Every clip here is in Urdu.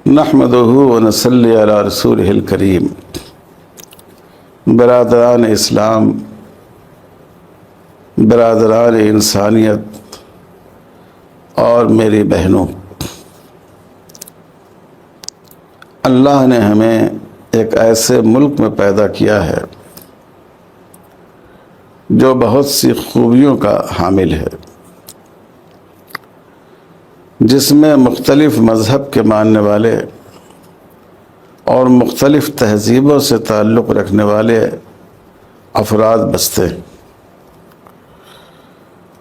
نحمدہ ونصلی علی رسولہ الکریم۔ برادران اسلام، برادران انسانیت اور میری بہنوں، اللہ نے ہمیں ایک ایسے ملک میں پیدا کیا ہے جو بہت سی خوبیوں کا حامل ہے، جس میں مختلف مذہب کے ماننے والے اور مختلف تہذیبوں سے تعلق رکھنے والے افراد بستے ہیں،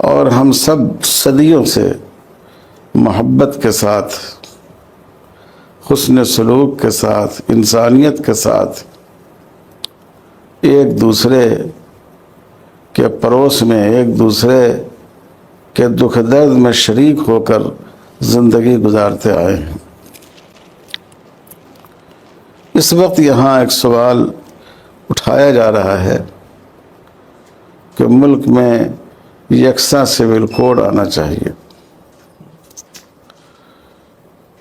اور ہم سب صدیوں سے محبت کے ساتھ، حسن سلوک کے ساتھ، انسانیت کے ساتھ ایک دوسرے کے پڑوس میں، ایک دوسرے کے دکھ درد میں شریک ہو کر زندگی گزارتے آئے ہیں۔ اس وقت یہاں ایک سوال اٹھایا جا رہا ہے کہ ملک میں یکساں سول کوڈ آنا چاہیے۔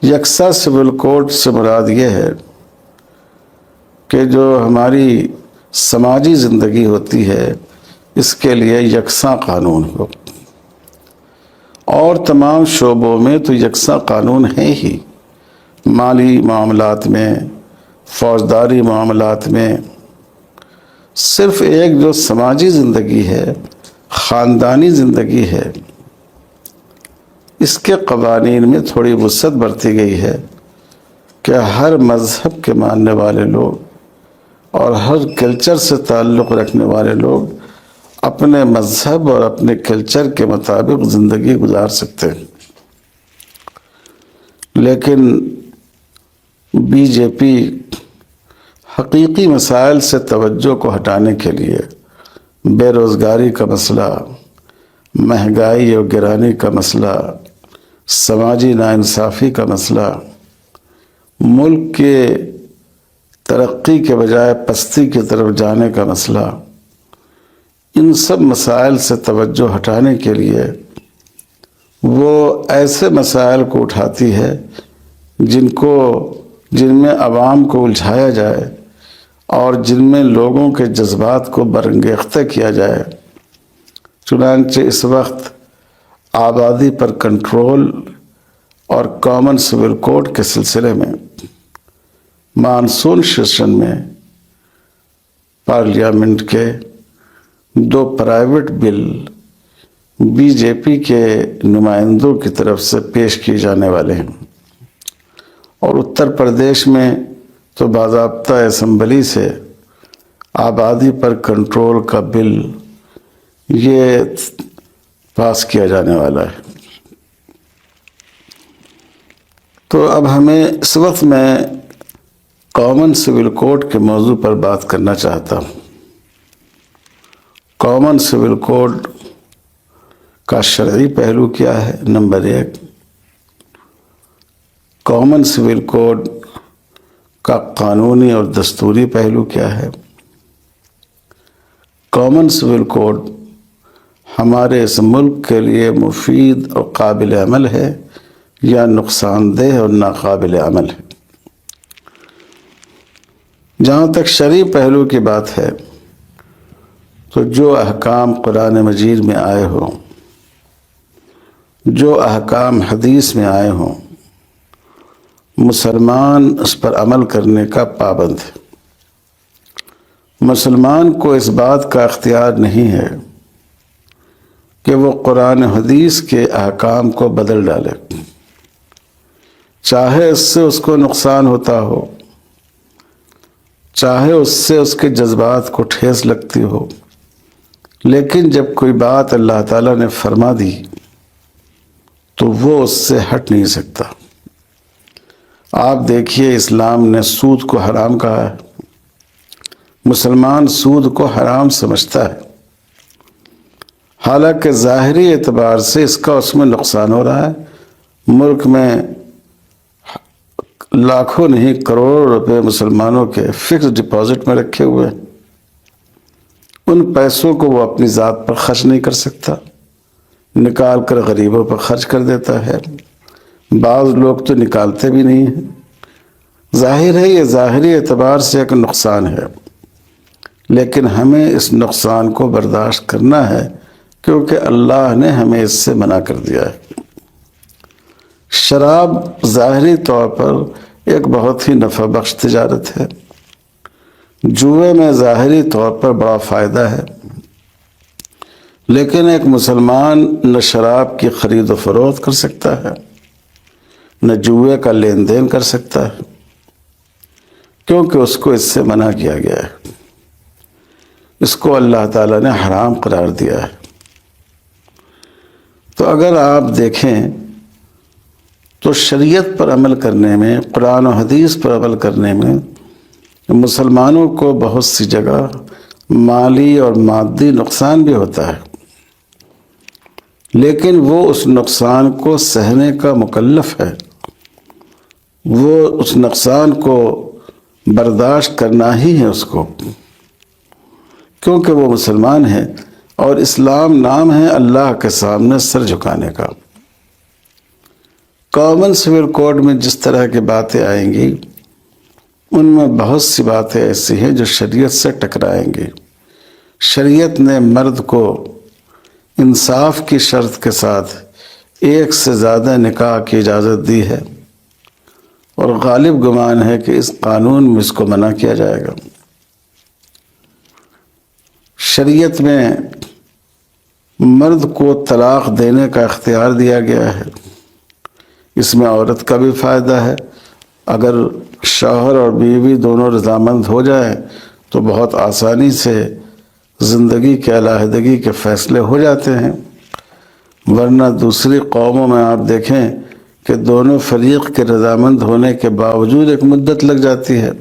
یکساں سول کوڈ سے مراد یہ ہے کہ جو ہماری سماجی زندگی ہوتی ہے اس کے لیے یکساں قانون ہو، اور تمام شعبوں میں تو یکساں قانون ہے ہی، مالی معاملات میں، فوجداری معاملات میں، صرف ایک جو سماجی زندگی ہے، خاندانی زندگی ہے، اس کے قوانین میں تھوڑی وسعت برتی گئی ہے کہ ہر مذہب کے ماننے والے لوگ اور ہر کلچر سے تعلق رکھنے والے لوگ اپنے مذہب اور اپنے کلچر کے مطابق زندگی گزار سکتے ہیں۔ لیکن بی جے پی حقیقی مسائل سے توجہ کو ہٹانے کے لیے بے روزگاری کا مسئلہ، مہنگائی اور گرانی کا مسئلہ، سماجی ناانصافی کا مسئلہ، ملک کے ترقی کے بجائے پستی کی طرف جانے کا مسئلہ، ان سب مسائل سے توجہ ہٹانے کے لیے وہ ایسے مسائل کو اٹھاتی ہے جن میں عوام کو الجھایا جائے اور جن میں لوگوں کے جذبات کو برانگیختہ کیا جائے۔ چنانچہ اس وقت آبادی پر کنٹرول اور کامن سول کوڈ کے سلسلے میں مانسون سیشن میں پارلیمنٹ کے 2 پرائیویٹ بل بی جے پی کے نمائندوں کی طرف سے پیش کیے جانے والے ہیں، اور اتر پردیش میں تو باضابطہ اسمبلی سے آبادی پر کنٹرول کا بل یہ پاس کیا جانے والا ہے۔ تو اب ہمیں اس وقت میں کامن سول کوڈ کے موضوع پر بات کرنا چاہتا ہوں۔ کامن سول کوڈ کا شرعی پہلو کیا ہے؟ نمبر 1، کامن سول کوڈ کا قانونی اور دستوری پہلو کیا ہے؟ کامن سول کوڈ ہمارے اس ملک کے لیے مفید اور قابل عمل ہے یا نقصان دہ اور ناقابل عمل ہے؟ جہاں تک شرعی پہلو کی بات ہے تو جو احکام قرآن مجید میں آئے ہوں، جو احکام حدیث میں آئے ہوں، مسلمان اس پر عمل کرنے کا پابند ہے۔ مسلمان کو اس بات کا اختیار نہیں ہے کہ وہ قرآن حدیث کے احکام کو بدل ڈالے، چاہے اس سے اس کو نقصان ہوتا ہو، چاہے اس سے اس کے جذبات کو ٹھیس لگتی ہو، لیکن جب کوئی بات اللہ تعالیٰ نے فرما دی تو وہ اس سے ہٹ نہیں سکتا۔ آپ دیکھیے، اسلام نے سود کو حرام کہا ہے، مسلمان سود کو حرام سمجھتا ہے، حالانکہ ظاہری اعتبار سے اس کا اس میں نقصان ہو رہا ہے۔ ملک میں لاکھوں نہیں کروڑوں روپے مسلمانوں کے فکس ڈپازٹ میں رکھے ہوئے ہیں، ان پیسوں کو وہ اپنی ذات پر خرچ نہیں کر سکتا، نکال کر غریبوں پر خرچ کر دیتا ہے۔ بعض لوگ تو نکالتے بھی نہیں ہیں، ظاہر ہے یہ ظاہری اعتبار سے ایک نقصان ہے، لیکن ہمیں اس نقصان کو برداشت کرنا ہے کیونکہ اللہ نے ہمیں اس سے منع کر دیا ہے۔ شراب ظاہری طور پر ایک بہت ہی نفع بخش تجارت ہے، جوئے میں ظاہری طور پر بڑا فائدہ ہے، لیکن ایک مسلمان نہ شراب کی خرید و فروخت کر سکتا ہے، نہ جوئے کا لین دین کر سکتا ہے، کیونکہ اس کو اس سے منع کیا گیا ہے، اس کو اللہ تعالیٰ نے حرام قرار دیا ہے۔ تو اگر آپ دیکھیں تو شریعت پر عمل کرنے میں، قرآن و حدیث پر عمل کرنے میں مسلمانوں کو بہت سی جگہ مالی اور مادی نقصان بھی ہوتا ہے، لیکن وہ اس نقصان کو سہنے کا مکلف ہے، وہ اس نقصان کو برداشت کرنا ہی ہے اس کو، کیونکہ وہ مسلمان ہے اور اسلام نام ہے اللہ کے سامنے سر جھکانے کا۔ کامن سول کوڈ میں جس طرح کی باتیں آئیں گی ان میں بہت سی باتیں ایسی ہیں جو شریعت سے ٹکرائیں گی۔ شریعت نے مرد کو انصاف کی شرط کے ساتھ ایک سے زیادہ نکاح کی اجازت دی ہے، اور غالب گمان ہے کہ اس قانون میں اس کو منع کیا جائے گا۔ شریعت میں مرد کو طلاق دینے کا اختیار دیا گیا ہے، اس میں عورت کا بھی فائدہ ہے۔ اگر شوہر اور بیوی دونوں رضامند ہو جائیں تو بہت آسانی سے زندگی کے علیحدگی کے فیصلے ہو جاتے ہیں، ورنہ دوسری قوموں میں آپ دیکھیں کہ دونوں فریق کے رضامند ہونے کے باوجود ایک مدت لگ جاتی ہے۔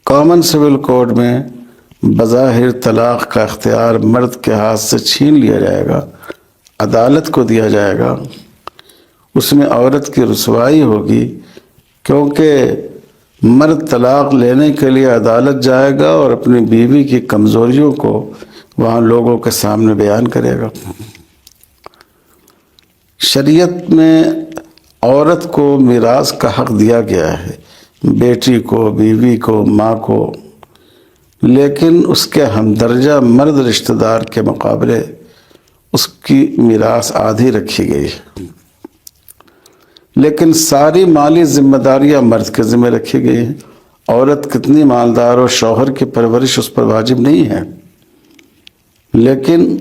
کامن سول کوڈ میں بظاہر طلاق کا اختیار مرد کے ہاتھ سے چھین لیا جائے گا، عدالت کو دیا جائے گا، اس میں عورت کی رسوائی ہوگی، کیونکہ مرد طلاق لینے کے لیے عدالت جائے گا اور اپنی بیوی کی کمزوریوں کو وہاں لوگوں کے سامنے بیان کرے گا۔ شریعت میں عورت کو میراث کا حق دیا گیا ہے، بیٹی کو، بیوی کو، ماں کو، لیکن اس کے ہمدرجہ مرد رشتہ دار کے مقابلے اس کی میراث آدھی رکھی گئی ہے، لیکن ساری مالی ذمہ داریاں مرد کے ذمہ رکھی گئی ہیں۔ عورت کتنی مالدار ہو، شوہر کی پرورش اس پر واجب نہیں ہے، لیکن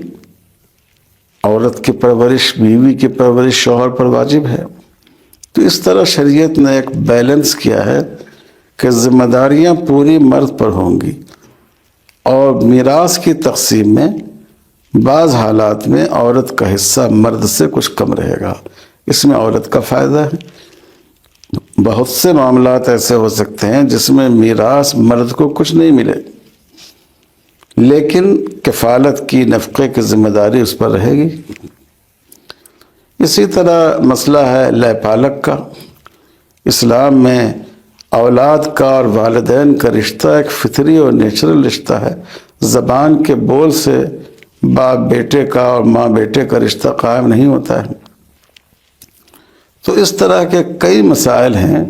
عورت کی پرورش، بیوی کی پرورش شوہر پر واجب ہے۔ تو اس طرح شریعت نے ایک بیلنس کیا ہے کہ ذمہ داریاں پوری مرد پر ہوں گی، اور میراث کی تقسیم میں بعض حالات میں عورت کا حصہ مرد سے کچھ کم رہے گا، اس میں عورت کا فائدہ ہے۔ بہت سے معاملات ایسے ہو سکتے ہیں جس میں میراث مرد کو کچھ نہیں ملے، لیکن کفالت کی، نفقے کی ذمہ داری اس پر رہے گی۔ اسی طرح مسئلہ ہے لے پالک کا۔ اسلام میں اولاد کا اور والدین کا رشتہ ایک فطری اور نیچرل رشتہ ہے۔ زبان کے بول سے باپ بیٹے کا اور ماں بیٹے کا رشتہ قائم نہیں ہوتا ہے۔ تو اس طرح کے کئی مسائل ہیں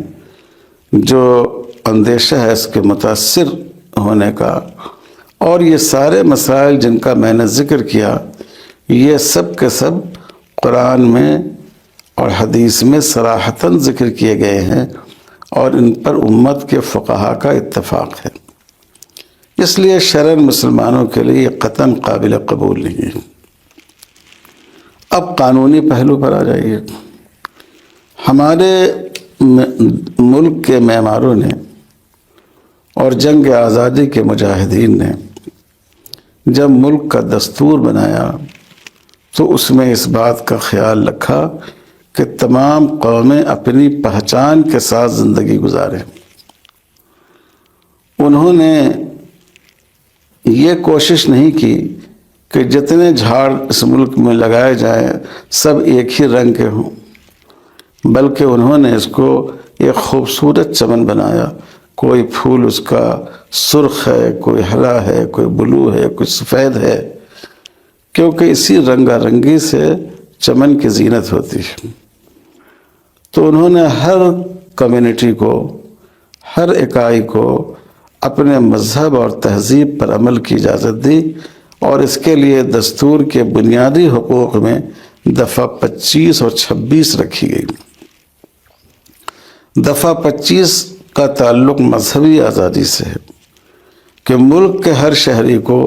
جو اندیشہ ہے اس کے متاثر ہونے کا، اور یہ سارے مسائل جن کا میں نے ذکر کیا یہ سب کے سب قرآن میں اور حدیث میں صراحتاً ذکر کیے گئے ہیں، اور ان پر امت کے فقہا کا اتفاق ہے، اس لیے شرعاً مسلمانوں کے لیے یہ قطعاً قابل قبول نہیں ہے۔ اب قانونی پہلو پر آ جائیے۔ ہمارے ملک کے معماروں نے اور جنگ آزادی کے مجاہدین نے جب ملک کا دستور بنایا تو اس میں اس بات کا خیال رکھا کہ تمام قومیں اپنی پہچان کے ساتھ زندگی گزاریں۔ انہوں نے یہ کوشش نہیں کی کہ جتنے جھاڑ اس ملک میں لگائے جائیں سب ایک ہی رنگ کے ہوں، بلکہ انہوں نے اس کو ایک خوبصورت چمن بنایا۔ کوئی پھول اس کا سرخ ہے، کوئی ہرا ہے، کوئی بلو ہے، کوئی سفید ہے، کیونکہ اسی رنگا رنگی سے چمن کی زینت ہوتی ہے۔ تو انہوں نے ہر کمیونٹی کو، ہر اکائی کو اپنے مذہب اور تہذیب پر عمل کی اجازت دی، اور اس کے لیے دستور کے بنیادی حقوق میں دفعہ 25 اور 26 رکھی گئی۔ دفعہ 25 کا تعلق مذہبی آزادی سے ہے کہ ملک کے ہر شہری کو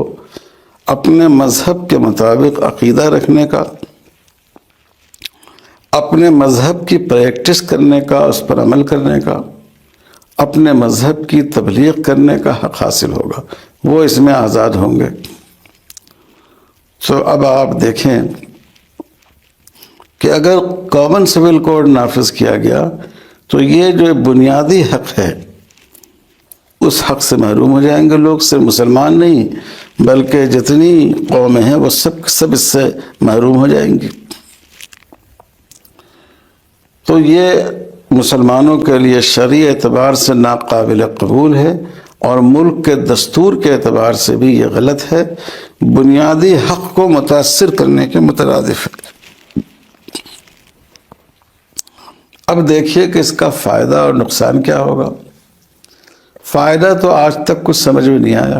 اپنے مذہب کے مطابق عقیدہ رکھنے کا، اپنے مذہب کی پریکٹس کرنے کا، اس پر عمل کرنے کا، اپنے مذہب کی تبلیغ کرنے کا حق حاصل ہوگا، وہ اس میں آزاد ہوں گے۔ تو اب آپ دیکھیں کہ اگر کامن سول کوڈ نافذ کیا گیا تو یہ جو بنیادی حق ہے اس حق سے محروم ہو جائیں گے لوگ، صرف مسلمان نہیں بلکہ جتنی قومیں ہیں وہ سب اس سے محروم ہو جائیں گی۔ تو یہ مسلمانوں کے لیے شرعی اعتبار سے ناقابل قبول ہے، اور ملک کے دستور کے اعتبار سے بھی یہ غلط ہے، بنیادی حق کو متاثر کرنے کے مترادف ہے۔ اب دیکھیے کہ اس کا فائدہ اور نقصان کیا ہوگا۔ فائدہ تو آج تک کچھ سمجھ میں نہیں آیا،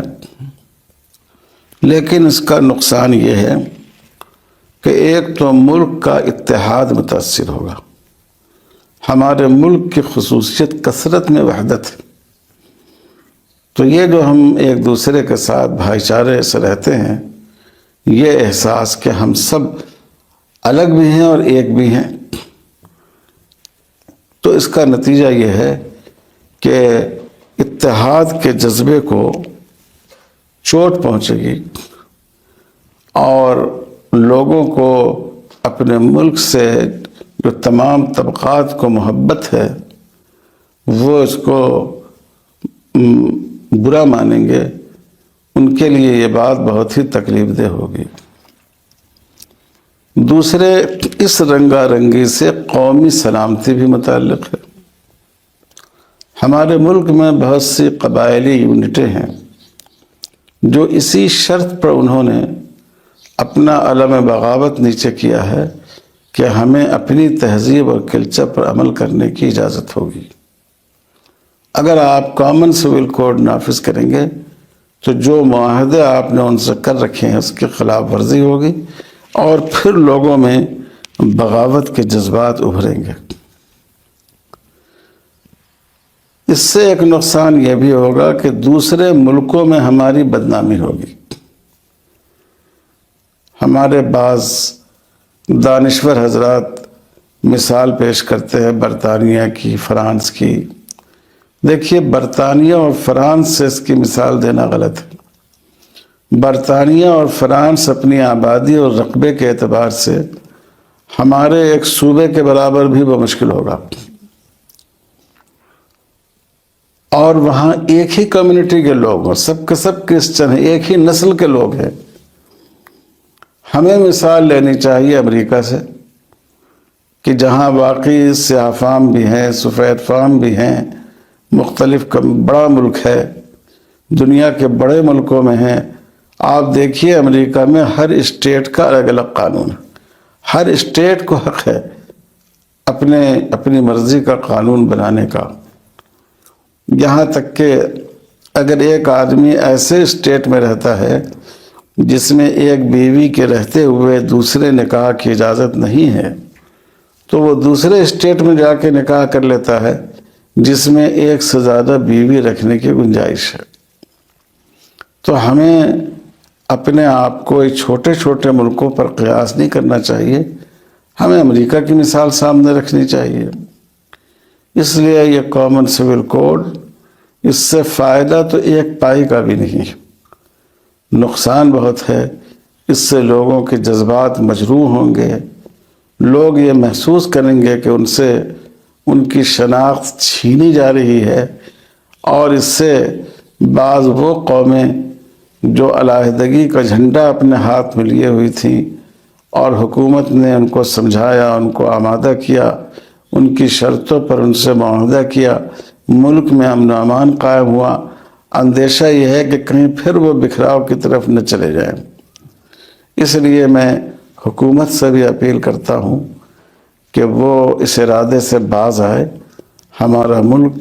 لیکن اس کا نقصان یہ ہے کہ ایک تو ملک کا اتحاد متاثر ہوگا۔ ہمارے ملک کی خصوصیت کثرت میں وحدت ہے، تو یہ جو ہم ایک دوسرے کے ساتھ بھائی چارے سے رہتے ہیں، یہ احساس کہ ہم سب الگ بھی ہیں اور ایک بھی ہیں، تو اس کا نتیجہ یہ ہے کہ اتحاد کے جذبے کو چوٹ پہنچے گی، اور لوگوں کو اپنے ملک سے جو تمام طبقات کو محبت ہے وہ اس کو برا مانیں گے، ان کے لیے یہ بات بہت ہی تکلیف دہ ہوگی۔ دوسرے، اس رنگا رنگی سے قومی سلامتی بھی متعلق ہے۔ ہمارے ملک میں بہت سی قبائلی یونٹیں ہیں جو اسی شرط پر انہوں نے اپنا علم بغاوت نیچے کیا ہے کہ ہمیں اپنی تہذیب اور کلچر پر عمل کرنے کی اجازت ہوگی۔ اگر آپ کامن سول کوڈ نافذ کریں گے تو جو معاہدے آپ نے ان سے کر رکھے ہیں اس کی خلاف ورزی ہوگی، اور پھر لوگوں میں بغاوت کے جذبات ابھریں گے۔ اس سے ایک نقصان یہ بھی ہوگا کہ دوسرے ملکوں میں ہماری بدنامی ہوگی۔ ہمارے بعض دانشور حضرات مثال پیش کرتے ہیں برطانیہ کی، فرانس کی۔ دیکھیے، برطانیہ اور فرانس سے اس کی مثال دینا غلط ہے۔ برطانیہ اور فرانس اپنی آبادی اور رقبے کے اعتبار سے ہمارے ایک صوبے کے برابر بھی بمشکل ہوگا، اور وہاں ایک ہی کمیونٹی کے لوگ ہیں، سب کے سب کرسچن ہیں، ایک ہی نسل کے لوگ ہیں۔ ہمیں مثال لینی چاہیے امریکہ سے کہ جہاں واقعی سیاہ فام بھی ہیں، سفید فام بھی ہیں، مختلف بڑا ملک ہے، دنیا کے بڑے ملکوں میں ہیں۔ آپ دیکھیے امریکہ میں ہر اسٹیٹ کا الگ الگ قانون ہے، ہر اسٹیٹ کو حق ہے اپنی مرضی کا قانون بنانے کا، یہاں تک کہ اگر ایک آدمی ایسے اسٹیٹ میں رہتا ہے جس میں ایک بیوی کے رہتے ہوئے دوسرے نکاح کی اجازت نہیں ہے تو وہ دوسرے اسٹیٹ میں جا کے نکاح کر لیتا ہے جس میں ایک سے زیادہ بیوی رکھنے کی گنجائش ہے۔ تو ہمیں اپنے آپ کو ایک چھوٹے چھوٹے ملکوں پر قیاس نہیں کرنا چاہیے، ہمیں امریکہ کی مثال سامنے رکھنی چاہیے۔ اس لیے یہ کامن سول کوڈ، اس سے فائدہ تو ایک پائی کا بھی نہیں ہے، نقصان بہت ہے۔ اس سے لوگوں کے جذبات مجروح ہوں گے، لوگ یہ محسوس کریں گے کہ ان سے ان کی شناخت چھینی جا رہی ہے، اور اس سے بعض وہ قومیں جو علیحدگی کا جھنڈا اپنے ہاتھ میں لیے ہوئی تھیں اور حکومت نے ان کو سمجھایا، ان کو آمادہ کیا، ان کی شرطوں پر ان سے معاہدہ کیا، ملک میں امن و امان قائم ہوا، اندیشہ یہ ہے کہ کہیں پھر وہ بکھراؤ کی طرف نہ چلے جائیں۔ اس لیے میں حکومت سے بھی اپیل کرتا ہوں کہ وہ اس ارادے سے باز آئے۔ ہمارا ملک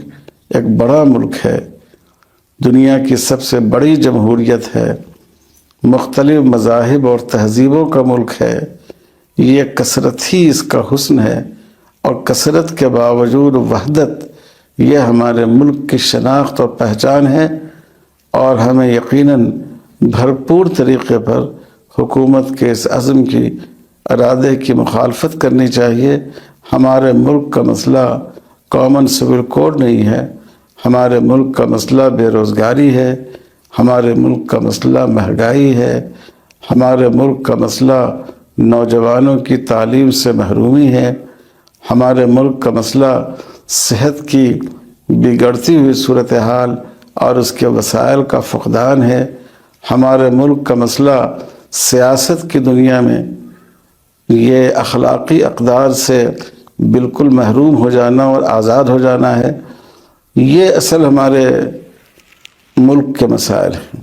ایک بڑا ملک ہے، دنیا کی سب سے بڑی جمہوریت ہے، مختلف مذاہب اور تہذیبوں کا ملک ہے۔ یہ کثرت ہی اس کا حسن ہے، اور کثرت کے باوجود وحدت یہ ہمارے ملک کی شناخت اور پہچان ہے، اور ہمیں یقیناً بھرپور طریقے پر حکومت کے اس عزم کی ارادے کی مخالفت کرنی چاہیے۔ ہمارے ملک کا مسئلہ کامن سول کوڈ نہیں ہے، ہمارے ملک کا مسئلہ بے روزگاری ہے، ہمارے ملک کا مسئلہ مہنگائی ہے، ہمارے ملک کا مسئلہ نوجوانوں کی تعلیم سے محرومی ہے، ہمارے ملک کا مسئلہ صحت کی بگڑتی ہوئی صورتحال اور اس کے وسائل کا فقدان ہے، ہمارے ملک کا مسئلہ سیاست کی دنیا میں یہ اخلاقی اقدار سے بالکل محروم ہو جانا اور آزاد ہو جانا ہے۔ یہ اصل ہمارے ملک کے مسائل ہیں۔